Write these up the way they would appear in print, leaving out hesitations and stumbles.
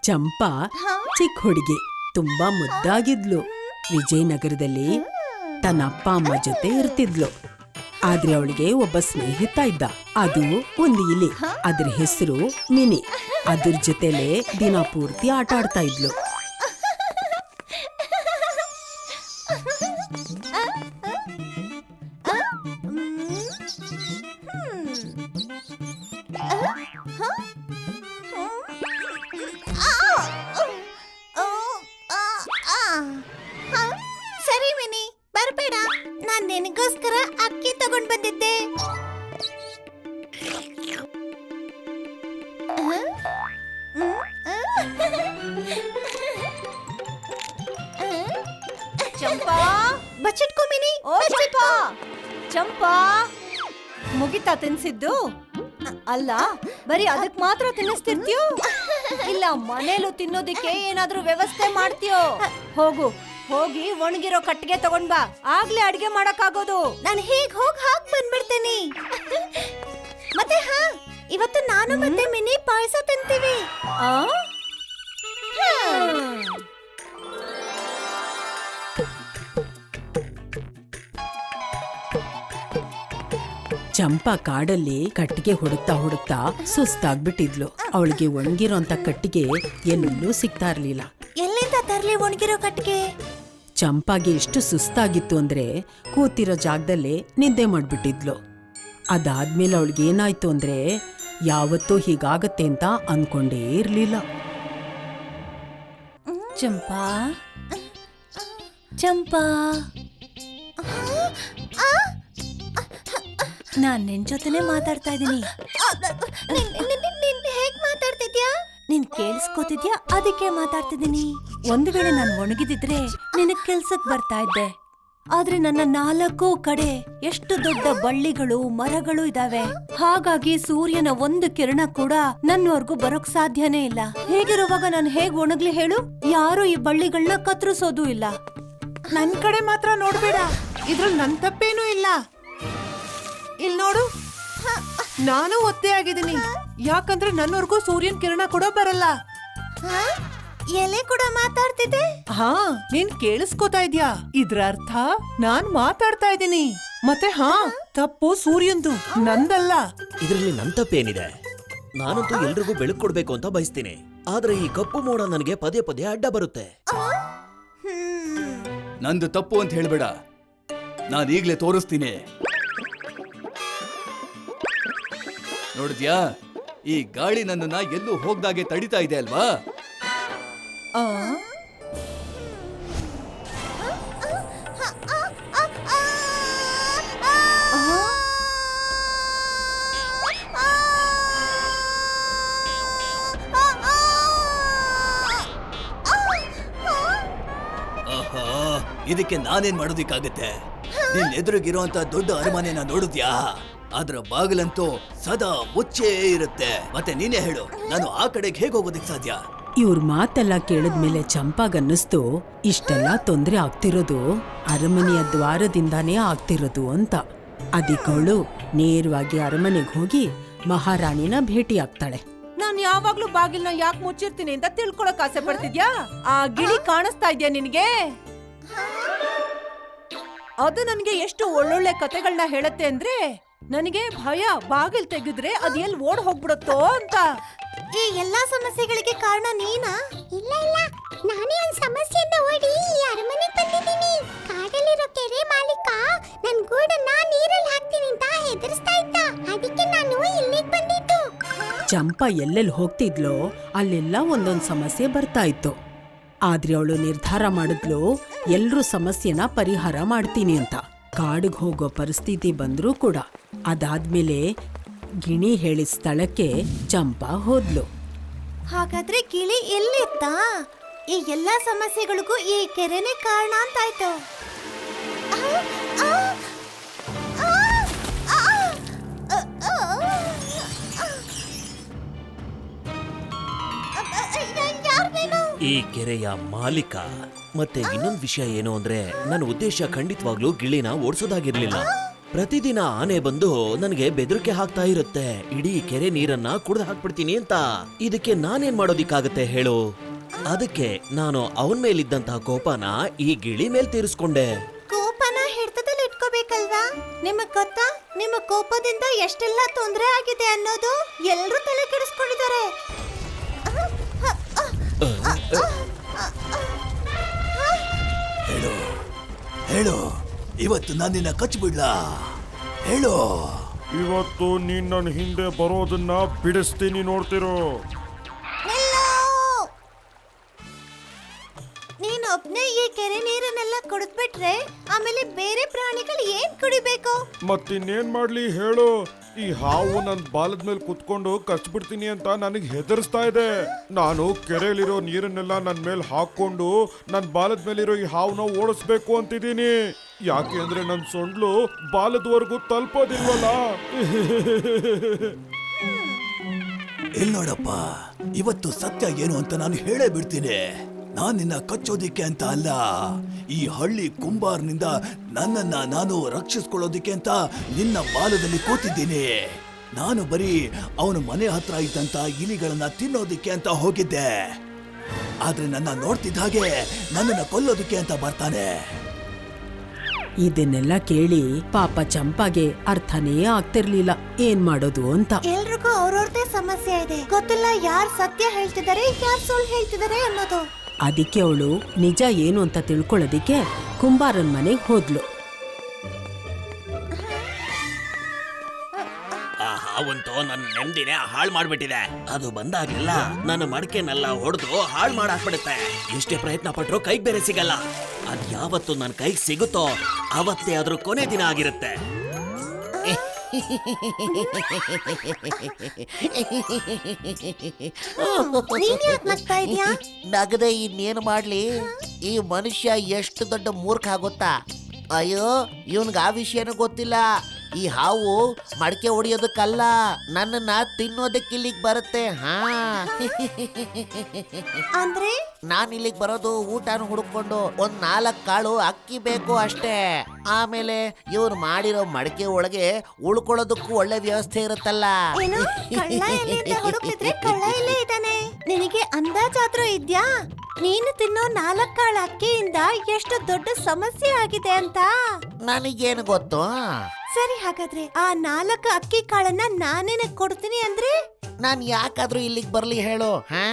ಚಂಪಾ ಚಿಕ್ಕ ಹುಡುಗಿ, ತುಂಬಾ ಮುದ್ದಾಗಿದ್ಲು. ವಿಜಯನಗರದಲ್ಲಿ ತನ್ನ ಅಪ್ಪ ಅಮ್ಮ ಜೊತೆ ಇರ್ತಿದ್ಲು. ಆದ್ರೆ ಅವಳಿಗೆ ಒಬ್ಬ ಸ್ನೇಹಿತ ಇದ್ದ. ಅದು ಒಂದು ಇಲಿ. ಅದ್ರ ಹೆಸರು ಮಿನಿ. ಅದ್ರ ಜೊತೆಲೆ ದಿನ ಪೂರ್ತಿ ಆಟ ಆಡ್ತಾ ಇದ್ಲು. ಸರಿ ಮಿನಿ, ಬರ್ಬೇಡ. ನಾನ್ ನಿನಗೋಸ್ಕರ ಅಕ್ಕಿ ತಗೊಂಡ್ ಬಂದಿದ್ದೆ. ಚಂಪಾ, ಬಚ್ಚಿಟ್ಕೋ ಮಿನಿ. ಓ ಚಂಪಾ, ಚಂಪಾ, ಮುಗಿತಾ ತಿನ್ಸಿದ್ದು? ಅಲ್ಲ, ಬರೀ ಅದಕ್ ಮಾತ್ರ ತಿನ್ನಿಸ್ತಿರ್ತೀಯೋ? ಇಲ್ಲ ಮನೇಲೂ ತಿನ್ನೋದಿಕ್ಕೆ ಏನಾದ್ರೂ ವ್ಯವಸ್ಥೆ ಮಾಡ್ತೀಯೋ? ಹೋಗು, ಹೋಗಿ ಒಣಗಿರೋ ಕಟ್ಟಿಗೆ ತಗೊಂಡ್ ಬಾ, ಆಗ್ಲೇ ಅಡ್ಗೆ ಮಾಡಕ್ಕಾಗೋದು. ನಾನು ಹೀಗ್ ಹಾಗ್ ಬಂದ್ಬಿಡ್ತೇನೆ. ಮತ್ತೆ ಇವತ್ತು ನಾನು ಮತ್ತೆ ಮಿನಿ ಪಾಯಸ ತಿಂತೀವಿ. ಚಂಪಾ ಕಾಡಲ್ಲಿ ಕಟ್ಟಿಗೆ ಹುಡುಕ್ತಾ ಸುಸ್ತಾಗ್ಬಿಟ್ಟಿದ್ಲು. ಅವಳಿಗೆ ಒಣಗಿರೋಂತ ಕಟ್ಟಿಗೆ ಎಲ್ಲೂ ಸಿಗ್ತಾ ಇರ್ಲಿಲ್ಲ. ಎಲ್ಲಿಂದ ತರ್ಲಿ ಒಣಗಿರೋ ಕಟ್ಟಿಗೆ? ಚಂಪಾಗೆ ಎಷ್ಟು ಸುಸ್ತಾಗಿತ್ತು ಅಂದ್ರೆ ಕೂತಿರೋ ಜಾಗದಲ್ಲೇ ನಿದ್ದೆ ಮಾಡ್ಬಿಟ್ಟಿದ್ಲು. ಅದಾದ್ಮೇಲೆ ಅವಳಿಗೆ ಏನಾಯ್ತು ಅಂದ್ರೆ ಯಾವತ್ತೂ ಹೀಗಾಗತ್ತೆ ಅಂತ ಅನ್ಕೊಂಡೇ ಇರ್ಲಿಲ್ಲ. ಚಂಪಾ, ಚಂಪಾ, ನಾನ್ ನಿನ್ ಜೊತೆನೆ ಮಾತಾಡ್ತಾ ಇದೀನಿ. ಹೇಗ್ ಮಾತಾಡ್ತಿದ್ಯಾ? ನೀನ್ ಕೇಳಿಸ್ಕೊತಿದ್ಯಾ? ಅದಕ್ಕೆ ಮಾತಾಡ್ತಿದ್ದೀನಿ. ಒಂದು ವೇಳೆ ನಾನ್ ಒಣಗಿದಿದ್ರೆ ನಿನಗ್ ಕೆಲ್ಸಕ್ ಬರ್ತಾ ಇದ್ದೆ. ಆದ್ರೆ ನನ್ನ 4 ಕಡೆ ಎಷ್ಟು ದೊಡ್ಡ ಬಳ್ಳಿಗಳು ಮರಗಳು ಇದಾವೆ. ಹಾಗಾಗಿ ಸೂರ್ಯನ ಒಂದು ಕಿರಣ ಕೂಡ ನನ್ವರ್ಗೂ ಬರೋಕ್ ಸಾಧ್ಯನೇ ಇಲ್ಲ. ಹೇಗಿರುವಾಗ ನಾನು ಹೇಗ್ ಒಣಗ್ಲಿ ಹೇಳು? ಯಾರು ಈ ಬಳ್ಳಿಗಳನ್ನ ಕತ್ತರಿಸೋದು ಇಲ್ಲ. ನನ್ ಕಡೆ ಮಾತ್ರ ನೋಡ್ಬೇಡ, ಇದ್ರಲ್ಲಿ ನನ್ ತಪ್ಪೇನೂ ಇಲ್ಲ. ಇಲ್ ನೋಡು, ನಾನು ಒತ್ತೆ ಆಗಿದ್ದೀನಿ. ಯಾಕಂದ್ರೆ ನನ್ನವರ್ಗೂ ಸೂರ್ಯನ್ ಕಿರಣ ಕೂಡ ಬರಲ್ಲ. ಎಲೆ ಕೂಡ ಮಾತಾಡ್ತಿದೆ. ನೀನ್ ಕೇಳಿಸ್ಕೊತಾ ಇದ್ಯಾ? ಇದ್ರ ಅರ್ಥ ನಾನ್ ಮಾತಾಡ್ತಾ ಇದ್ದೀನಿ. ಮತ್ತೆ ತಪ್ಪು ಸೂರ್ಯಂದು, ನಂದಲ್ಲ. ಇದರಲ್ಲಿ ನನ್ ತಪ್ಪೇನಿದೆ? ನಾನಂತೂ ಎಲ್ರಿಗೂ ಬೆಳಕು ಕೊಡ್ಬೇಕು ಅಂತ ಬಯಸ್ತೀನಿ. ಆದ್ರೆ ಈ ಕಪ್ಪು ಮೋಡ ನನಗೆ ಪದೇ ಪದೇ ಅಡ್ಡ ಬರುತ್ತೆ. ನಂದು ತಪ್ಪು ಅಂತ ಹೇಳ್ಬೇಡ, ನಾನು ಈಗ್ಲೇ ತೋರಿಸ್ತೀನಿ. ನೋಡಿದ್ಯಾ, ಈ ಗಾಳಿ ನನ್ನನ್ನ ಎಲ್ಲೂ ಹೋಗ್ದಾಗೆ ತಡಿತಾ ಇದೆ ಅಲ್ವಾ? ಇದಕ್ಕೆ ನಾನೇನ್ ಮಾಡೋದಿಕ್ಕಾಗತ್ತೆ? ನಿನ್ ಎದುರಿಗಿರುವಂತ ದೊಡ್ಡ ಅರಮನೆನ ನೋಡಿದ್ಯಾ? ಅದ್ರ ಬಾಗಿಲಂತೂ ಸದಾ ಮುಚ್ಚೇ ಇರುತ್ತೆ. ಮತ್ತೆ ನೀನೇ ಹೇಳು, ನಾನು ಆ ಕಡೆಗೆ ಹೇಗೆ ಹೋಗೋದಿಕ್ ಸಾಧ್ಯ? ಇವ್ರ ಮಾತೆಲ್ಲ ಕೇಳಿದ್ಮೇಲೆ ಚಂಪಾಗನ್ನಿಸ್ತು, ಇಷ್ಟೆಲ್ಲ ತೊಂದ್ರೆ ಆಗ್ತಿರೋದು ಅರಮನೆಯ ದ್ವಾರದಿಂದಾನೇ ಆಗ್ತಿರೋದು ಅಂತ. ಅದಕ್ಕವಳು ನೇರವಾಗಿ ಅರಮನೆಗೆ ಹೋಗಿ ಮಹಾರಾಣಿನ ಭೇಟಿ ಆಗ್ತಾಳೆ. ನಾನ್ ಯಾವಾಗ್ಲೂ ಬಾಗಿಲ್ನ ಯಾಕೆ ಮುಚ್ಚಿರ್ತೀನಿ ಅಂತ ತಿಳ್ಕೊಳಕ್ ಆಸೆ ಪಡ್ತಿದ್ಯಾ? ಆ ಗಿಳಿ ಕಾಣಿಸ್ತಾ ಇದ್ಯಾ ನಿನ್ಗೆ? ಅದು ನನ್ಗೆ ಎಷ್ಟು ಒಳ್ಳೊಳ್ಳೆ ಕತೆಗಳನ್ನ ಹೇಳತ್ತೆ ಅಂದ್ರೆ ನನಗೆ ಭಯ. ಬಾಗಿಲ್ ತೆಗೆದ್ರೆ ಅದ್ ಎಲ್ಲಿ ಓಡ್ ಹೋಗ್ಬಿಡುತ್ತೋ ಅಂತ. ಈ ಎಲ್ಲಾ ಸಮಸ್ಯೆಗಳಿಗೆ ಕಾರಣ ನೀನಾ? ಇಲ್ಲ ಇಲ್ಲ, ನಾನೇ ಒಂದ್ ಸಮಸ್ಯೆಯಿಂದ ಓಡಿ ಈ ಅರಮನೆಗೆ ಬಂದಿದ್ದೀನಿ. ಕಾಡಲ್ಲಿರೋ ಕೆರೆ ಮಾಲೀಕ ನನ್ ಗೂಡನ್ನ ನೀರಲ್ಲಿ ಹಾಕ್ತೀನಿ ಅಂತ ಹೆದರ್ಸ್ತಾ ಇದ್ದ. ಅದಕ್ಕೆ ನಾನು ಇಲ್ಲಿಗೆ ಬಂದಿದ್ದು. ಚಂಪಾ ಎಲ್ಲೆಲ್ಲಿ ಹೋಗ್ತಿದ್ಲೋ ಅಲ್ಲೆಲ್ಲ ಒಂದೊಂದ್ ಸಮಸ್ಯೆ ಬರ್ತಾ ಇತ್ತು. ಆದ್ರೆ ಅವಳು ನಿರ್ಧಾರ ಮಾಡಿದ್ಲು, ಎಲ್ರೂ ಸಮಸ್ಯೆನ ಪರಿಹಾರ ಮಾಡ್ತೀನಿ ಅಂತ. ಕಾಡಿಗೆ ಹೋಗೋ ಪರಿಸ್ಥಿತಿ ಬಂದ್ರೂ ಕೂಡ ಅದಾದ್ಮೇಲೆ ಗಿಣಿ ಹೇಳಿದ ಸ್ಥಳಕ್ಕೆ ಚಂಪಾ ಹೋದ್ಲು. ಹಾಗಾದ್ರೆ ಗಿಳಿ ಎಲ್ಲಿತ್ತಾ? ಈ ಎಲ್ಲಾ ಸಮಸ್ಯೆಗಳಿಗೂ ಈ ಕೆರೆನೇ ಕಾರಣ ಅಂತಾಯ್ತು. ಈ ಕೆರೆಯ ಮಾಲೀಕ. ಮತ್ತೆ ಇನ್ನೊಂದು ವಿಷಯ ಏನು ಅಂದ್ರೆ, ನನ್ನ ಉದ್ದೇಶ ಖಂಡಿತವಾಗ್ಲೂ ಗಿಳಿನ ಓಡಿಸೋದಾಗಿರ್ಲಿಲ್ಲ. ಪ್ರತಿದಿನ ಆನೆ ಬಂದು ನನಗೆ ಬೆದರಿಕೆ ಹಾಕ್ತಾ ಇರುತ್ತೆ, ಇಡೀ ಕೆರೆ ನೀರನ್ನ ಕುಡ್ದು ಹಾಕ್ಬಿಡ್ತೀನಿ ಅಂತ. ಇದಕ್ಕೆ ನಾನೇನ್ ಮಾಡೋದಿಕ್ಕಾಗತ್ತೆ ಹೇಳು? ಅದಕ್ಕೆ ನಾನು ಅವನ್ ಮೇಲಿದ್ದಂತಹ ಕೋಪನ ಈ ಗಿಳಿ ಮೇಲ್ ತೀರಿಸ್ಕೊಂಡೆ. ಕೋಪನ ಹಿಡ್ತದಲ್ಲಿ ಇಟ್ಕೋಬೇಕಲ್ವಾ? ನಿಮಗ್ ಗೊತ್ತಾ ನಿಮ್ಮ ಕೋಪದಿಂದ ಎಷ್ಟೆಲ್ಲ ತೊಂದರೆ ಆಗಿದೆ ಅನ್ನೋದು? ಎಲ್ರೂ ತಲೆ ಕೆಡಿಸ್ಕೊಂಡಿದ್ದಾರೆ. ಹೇಳು ಹೇಳು, ಇವತ್ತು ನಾನು ನಿನ್ನ ಕಚ್ಬಿಡ್ಲಾ? ಹೇಳು. ಇವತ್ತು ನೀನ್ ನನ್ನ ಹಿಂದೆ ಬರೋದನ್ನ ಬಿಡಿಸ್ತೀನಿ, ನೋಡ್ತಿರೋ. ನೀನೊಬ್ನೇ ಈ ಕೆರೆ ನೀರನ್ನೆಲ್ಲ ಕುಡಿದ್ಬಿಟ್ರೆ ಆಮೇಲೆ ಬೇರೆ ಪ್ರಾಣಿಗಳು ಏನ್ ಕುಡಿಬೇಕು? ಮತ್ತಿನ್ನೇನ್ ಮಾಡ್ಲಿ ಹೇಳು? ಈ ಹಾವು ನನ್ನ ಬಾಲದ ಮೇಲೆ ಕುತ್ಕೊಂಡು ಕಚ್ಬಿಡ್ತೀನಿ ಅಂತ ನನಗೆ ಹೆದರ್ಸ್ತಾ ಇದೆ. ನಾನು ಕೆರೆಯಲ್ಲಿರೋ ನೀರನ್ನೆಲ್ಲ ನನ್ನ ಮೇಲೆ ಹಾಕೊಂಡು ನನ್ನ ಬಾಲದ ಮೇಲಿರೋ ಈ ಹಾವನ್ನ ಓಡಿಸ್ಬೇಕು ಅಂತಿದ್ದೀನಿ. ಯಾಕೆ ಅಂದ್ರೆ ನನ್ನ ಸೊಂಡ್ಲು ಬಾಲದವರೆಗೂ ತಲುಪೋದಿಲ್ವಲ್ಲ. ಇಲ್ಲಿ ನೋಡಪ್ಪ, ಇವತ್ತು ಸತ್ಯ ಏನು ಅಂತ ನಾನು ಹೇಳೇ ಬಿಡ್ತೀನಿ. ನಾನ್ ನಿನ್ನ ಕಚ್ಚೋದಿಕ್ಕೆ ಅಂತ ಅಲ್ಲ, ಈ ಹಳ್ಳಿ ಕುಂಬಾರನಿಂದ ನನ್ನನ್ನ ನಾನು ರಕ್ಷಿಸ್ಕೊಳ್ಳೋದಿಕ್ಕೆ ಅಂತ ನಿನ್ನ ಬಾಲದಲ್ಲಿ ಕೂತಿದ್ದೀನಿ. ನಾನು ಬರೀ ಅವನ ಮನೆ ಹತ್ರ ಇದ್ದಂತ ಇಲಿಗಳನ್ನ ತಿನ್ನೋದಿಕ್ಕೆ ಅಂತ ಹೋಗಿದ್ದೆ. ಆದ್ರೆ ನನ್ನ ನೋಡ್ತಿದ್ದ ಹಾಗೆ ನನ್ನನ್ನ ಕೊಲ್ಲೋದಿಕ್ಕೆ ಅಂತ ಬರ್ತಾನೆ. ಇದನ್ನೆಲ್ಲ ಕೇಳಿ ಪಾಪ ಚಂಪಾಗೆ ಅರ್ಥನೇ ಆಗ್ತಿರ್ಲಿಲ್ಲ ಏನ್ ಮಾಡೋದು ಅಂತ. ಎಲ್ರಿಗೂ ಅವ್ರವ್ರದೇ ಸಮಸ್ಯೆ ಇದೆ, ಗೊತ್ತಿಲ್ಲ ಯಾರು ಸತ್ಯ ಹೇಳ್ತಿದ್ದಾರೆ ಯಾರು ಸುಳ್ಳು ಹೇಳ್ತಿದ್ದಾರೆ ಅನ್ನೋದು. ಅದಕ್ಕೆ ಅವಳು ನಿಜ ಏನು ಅಂತ ತಿಳ್ಕೊಳ್ಳೋದಿಕ್ಕೆ ಕುಂಬಾರನ್ ಮನೆಗೆ ಹೋದ್ಲು. ಆ ಹಾವಂತೂ ನನ್ನ ನೆಮ್ಮದಿನೇ ಹಾಳು ಮಾಡ್ಬಿಟ್ಟಿದೆ. ಅದು ಬಂದಾಗ್ಲೆಲ್ಲ ನನ್ನ ಮಡಕೆನೆಲ್ಲ ಹೊಡೆದು ಹಾಳು ಮಾಡಾಕ್ಬಿಡುತ್ತೆ. ಎಷ್ಟೇ ಪ್ರಯತ್ನ ಪಟ್ರು ಕೈಗೆ ಬೇರೆ ಸಿಗಲ್ಲ. ಅದ್ ಯಾವತ್ತು ನನ್ನ ಕೈಗೆ ಸಿಗುತ್ತೋ ಅವತ್ತೇ ಅದ್ರ ಕೊನೆ ದಿನ ಆಗಿರುತ್ತೆ. ನೀನ್ ಯಾಕೆ ನಗ್ತಾ ಇದ್ಯಾ? ನಗದೆ ಇನ್ನೇನು ಮಾಡ್ಲಿ? ಈ ಮನುಷ್ಯ ಎಷ್ಟು ದೊಡ್ಡ ಮೂರ್ಖ ಆಗುತ್ತಾ? ಅಯ್ಯೋ, ಇವನ್ಗ ಆ ವಿಷಯನೂ ಗೊತ್ತಿಲ್ಲ. ಈ ಹಾವು ಮಡಕೆ ಹೊಡಿಯೋದಕ್ಕಲ್ಲ, ನನ್ನನ್ನ ತಿನ್ನೋದಕ್ಕೆ ಇಲ್ಲಿಗೆ ಬರುತ್ತೆ. ಹಾ, ಅಂದ್ರೆ ನಾನ್ ಇಲ್ಲಿಗೆ ಬರೋದು ಊಟನ ಹುಡುಕೊಂಡು ಒಂದ್ 4 ಕಾಳು ಅಕ್ಕಿ ಬೇಕು ಅಷ್ಟೇ. ಆಮೇಲೆ ಇವ್ರು ಮಾಡಿರೋ ಮಡಕೆ ಒಳಗೆ ಉಳ್ಕೊಳ್ಳೋದಕ್ಕೂ ಒಳ್ಳೆ ವ್ಯವಸ್ಥೆ ಇರುತ್ತಲ್ಲ. ಏನು ಕಳ್ಳ ಎಲ್ಲಿಂದ ಹುಡುಕ್ತಿದ್ರೆ ಕಳ್ಳ ಇಲ್ಲೇ ಇದ್ದಾನೆ. ನಿನಗೆ ಅಂದಾಜಾದ್ರೂ ಇದ್ಯಾ ನೀನು ತಿನ್ನೋ 4 ಕಾಳು ಅಕ್ಕಿಯಿಂದ ಎಷ್ಟು ದೊಡ್ಡ ಸಮಸ್ಯೆ ಆಗಿದೆ ಅಂತ? ನನಗೇನು ಗೊತ್ತು? ಸರಿ, ಹಾಗಾದ್ರೆ ಆ 4 ಅಕ್ಕಿ ಕಾಳನ್ನ ನಾನೇನ ಕೊಡ್ತೀನಿ ಅಂದ್ರೆ? ನಾನ್ ಯಾಕಾದ್ರೂ ಇಲ್ಲಿಗೆ ಬರ್ಲಿ ಹೇಳು? ಹಾ,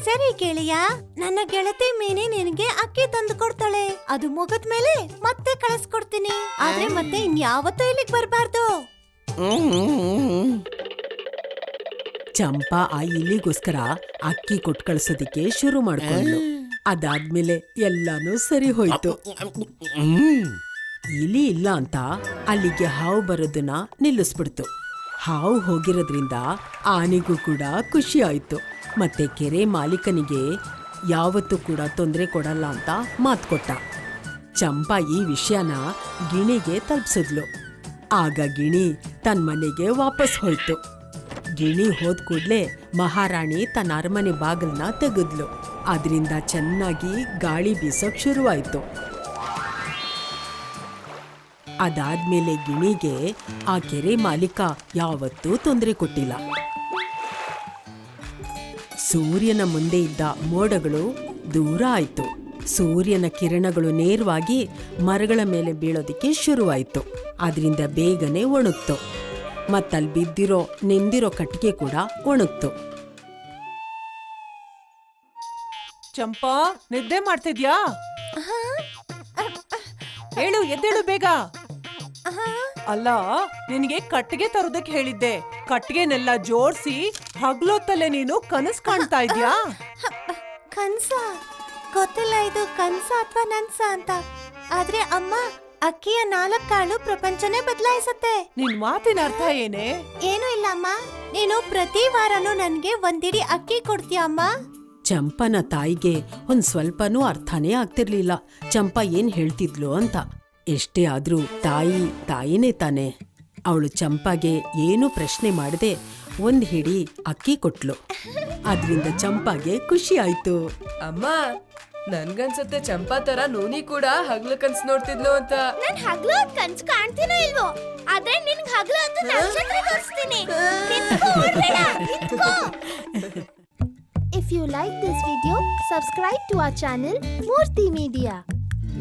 ಸರಿ ಗೆಳೆಯ, ನನ್ನ ಗೆಳತಿ ಮೀನಿ ನಿನಗೆ ಅಕ್ಕಿ ತಂದು ಕೊಡ್ತಾಳೆ. ಅದು ಮುಗಿದ್ಮೇಲೆ ಮತ್ತೆ ಕಳಿಸ್ಕೊಡ್ತೀನಿ. ಆದ್ರೆ ಮತ್ತೆ ಇನ್ಯಾವತ್ತೂ ಇಲ್ಲಿಗೆ ಬರ್ಬಾರ್ದು. ಚಂಪಾ ಆ ಇಲಿಗೋಸ್ಕರ ಅಕ್ಕಿ ಕೊಟ್ಟು ಕಳ್ಸೋದಿಕ್ಕೆ ಶುರು ಮಾಡ್ಕೊಂಡ್ಲು. ಅದಾದ್ಮೇಲೆ ಎಲ್ಲಾನು ಸರಿ ಹೋಯ್ತು. ಇಲಿ ಇಲ್ಲ ಅಂತ ಅಲ್ಲಿಗೆ ಹಾವು ಬರೋದನ್ನ ನಿಲ್ಲಿಸ್ಬಿಡ್ತು. ಹಾವು ಹೋಗಿರೋದ್ರಿಂದ ಆನೆಗೂ ಕೂಡ ಖುಷಿ ಆಯ್ತು. ಮತ್ತೆ ಕೆರೆ ಮಾಲೀಕನಿಗೆ ಯಾವತ್ತೂ ಕೂಡ ತೊಂದರೆ ಕೊಡಲ್ಲ ಅಂತ ಮಾತು ಕೊಟ್ಟ. ಚಂಪಾ ಈ ವಿಷಯನ ಗಿಣಿಗೆ ತಲುಪಿಸಿದ್ಲು. ಆಗ ಗಿಣಿ ತನ್ನ ಮನೆಗೆ ವಾಪಸ್ ಹೋಯ್ತು. ಗಿಣಿ ಹೋದ್ ಕೂಡ್ಲೆ ಮಹಾರಾಣಿ ತನ್ನ ಅರಮನೆ ಬಾಗಿಲನ್ನ ತೆಗೆದ್ಲು. ಅದರಿಂದ ಚೆನ್ನಾಗಿ ಗಾಳಿ ಬೀಸೋಕ್ ಶುರುವಾಯ್ತು. ಅದಾದ್ಮೇಲೆ ಗಿಣಿಗೆ ಆ ಕೆರೆ ಮಾಲೀಕ ಯಾವತ್ತೂ ತೊಂದರೆ ಕೊಟ್ಟಿಲ್ಲ. ಸೂರ್ಯನ ಮುಂದೆ ಇದ್ದ ಮೋಡಗಳು ದೂರ ಆಯ್ತು. ಸೂರ್ಯನ ಕಿರಣಗಳು ನೇರವಾಗಿ ಮರಗಳ ಮೇಲೆ ಬೀಳೋದಿಕ್ಕೆ ಶುರುವಾಯ್ತು. ಅದರಿಂದ ಬೇಗನೆ ಒಣಗ್ತು. ಮತ್ತಲ್ಲಿ ಬಿದ್ದಿರೋ ನೆಂದಿರೋ ಕಟ್ಟಿಗೆ ಕೂಡ ಒಣಗ್ತು. ಚಂಪಾ, ನಿದ್ದೆ ಮಾಡ್ತಿದ್ಯಾ? ಹೇಳು, ಎದ್ದೇಳು ಬೇಗ. ಅಲ್ಲ, ನಿನಗೆ ಕಟ್ಟಿಗೆ ತರೋದಕ್ಕೆ ಹೇಳಿದ್ದೆ. ಕಟ್ಟಿಗೆನೆಲ್ಲ ಜೋಡಿಸಿ ಹಗ್ಲೊತ್ತಲ್ಲೇ ನೀನು ಕನಸು ಕಾಣ್ತಾ ಇದ್ಯಾ? ಕನ್ಸ? ಗೊತ್ತಿಲ್ಲ ಇದು ಕನ್ಸ ಅಥವಾ ನನ್ಸ ಅಂತ. ಆದ್ರೆ ಅಮ್ಮ, ಅಕ್ಕಿಯ 4 ಕಾಳು ಪ್ರಪಂಚನೇ ಬದಲಾಯಿಸುತ್ತೆ. ನಿನ್ ಮಾತಿನ ಅರ್ಥ ಏನೇ? ಏನೂ ಇಲ್ಲ ಅಮ್ಮ, ನೀನು ಪ್ರತಿ ವಾರನೂ ನನ್ಗೆ ಒಂದಿಡಿ ಅಕ್ಕಿ ಕೊಡ್ತೀಯ ಅಮ್ಮ? ಚಂಪನ ತಾಯಿಗೆ ಒಂದ್ ಸ್ವಲ್ಪನೂ ಅರ್ಥನೇ ಆಗ್ತಿರ್ಲಿಲ್ಲ ಚಂಪಾ ಏನ್ ಹೇಳ್ತಿದ್ಲು ಅಂತ. ಎಷ್ಟೇ ಆದ್ರೂ ತಾಯಿನೇ ತಾನೆ. ಅವಳು ಚಂಪಾಗೆ ಏನು ಪ್ರಶ್ನೆ ಮಾಡದೆ 1 ಹಿಡಿ ಅಕ್ಕಿ ಕೊಟ್ಲು. ಅದ್ರಿಂದ ಚಂಪಾಗೆ ಖುಷಿ ಆಯ್ತು. ಅಮ್ಮ, ನನ್ಗನ್ಸುತ್ತೆ ಚಂಪಾ ತರ ನೂನಿ ಕೂಡ ಹಗ್ಲು ಕನ್ಸ್ ನೋಡ್ತಿದ್ಲು ಅಂತ. ನನ್ ಹಗ್ಲು ಹೊತ್ತು ಕನ್ಸು ಕಾಣ್ತೀನೋ ಇಲ್ವೋ, ಆದ್ರೆ ನಿನ್ಗ್ ಹಗ್ಲು ಹೊತ್ತು ನಕ್ಷತ್ರ ತೋರಿಸ್ತೀನಿ. ನಿಂತ್ಕೋ, ಓಡ್ಬೇಡ, ನಿಂತ್ಕೋ. If you like this video, subscribe to our channel Murthy Media.